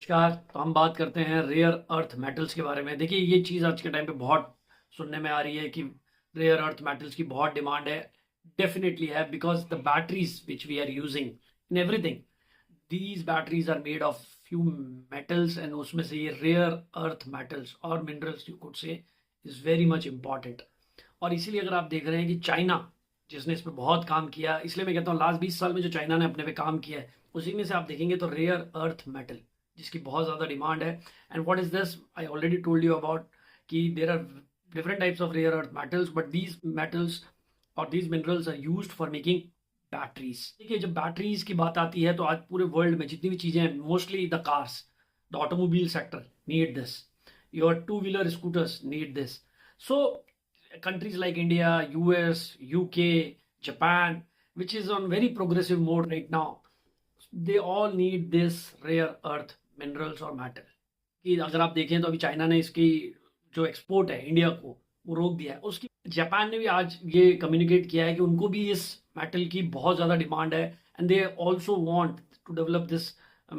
नमस्कार। तो हम बात करते हैं रेयर अर्थ मेटल्स के बारे में। देखिए, ये चीज़ आज के टाइम पे बहुत सुनने में आ रही है कि रेयर अर्थ मेटल्स की बहुत डिमांड है। डेफिनेटली है, because the batteries which we are using in everything, these batteries are made of few metals, and उसमें से ये रेयर अर्थ मेटल्स और minerals you could say is very much important. और इसीलिए अगर आप देख रहे हैं कि चाइना, जिसने इस पे बहुत काम किया, इसलिए मैं कहता हूँ लास्ट 20 साल में जो चाइना ने अपने पे काम किया है, उसी में से आप देखेंगे तो रेयर अर्थ मेटल जिसकी बहुत ज़्यादा डिमांड है। And what is this, I already told you about कि there are different types of rare earth metals, but these metals और these minerals are used for making batteries. देखिए, जब batteries की बात आती है तो आज पूरे वर्ल्ड में जितनी भी चीज़ें हैं, mostly the cars, the automobile sector need this, your two wheeler scooters need this. So countries like India, US, UK, Japan, which is on very progressive mode right now, they all need this rare earth minerals और metal। कि अगर आप देखें तो अभी China ने इसकी जो एक्सपोर्ट है इंडिया को वो रोक दिया है। उसकी जापान ने भी आज ये कम्युनिकेट किया है कि उनको भी इस मेटल की बहुत ज़्यादा डिमांड है, and they also want to develop this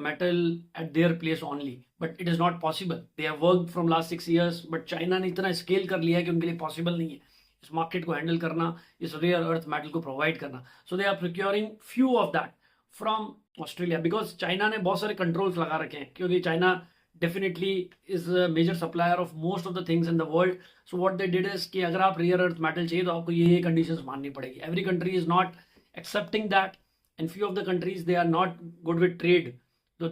metal at their place only, but it is not possible. They have worked from last 6 years, but China ने इतना स्केल कर लिया है कि उनके लिए पॉसिबल नहीं है इस मार्केट को हैंडल करना, इस रेयर अर्थ मेटल को प्रोवाइड करना। So they are procuring few of that from Australia, because China ने बहुत सारे कंट्रोल्स लगा रखे हैं, क्योंकि China definitely is a major supplier of most of the things in the world. So what they did is कि अगर आप रेयर अर्थ मेटल चाहिए तो आपको ये कंडीशंस माननी पड़ेगी। Every country is not accepting that, and few of the countries they are not good with trade, so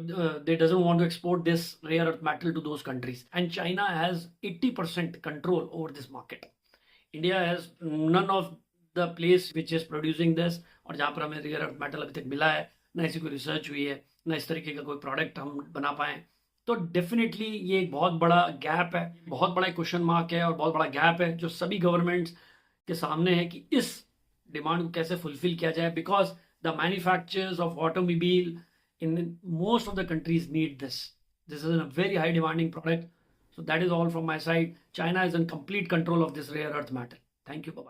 they doesn't want to export this rare earth metal to those countries, and China has 80% control over this market. India has none of the place which is producing this, और जहाँ पर हमें rare earth metal अभी तक मिला है, ना ऐसी कोई रिसर्च हुई है, ना इस तरीके का कोई प्रोडक्ट हम बना पाए। तो डेफिनेटली ये एक बहुत बड़ा गैप है, बहुत बड़ा क्वेश्चन मार्क है और बहुत बड़ा गैप है जो सभी गवर्नमेंट्स के सामने है कि इस डिमांड को कैसे फुलफिल किया जाए, because the manufacturers of automobile in most of the countries need this. This is a very high demanding product. So that is all from my side. China is in complete control of this rare earth matter. Thank you. Bye bye.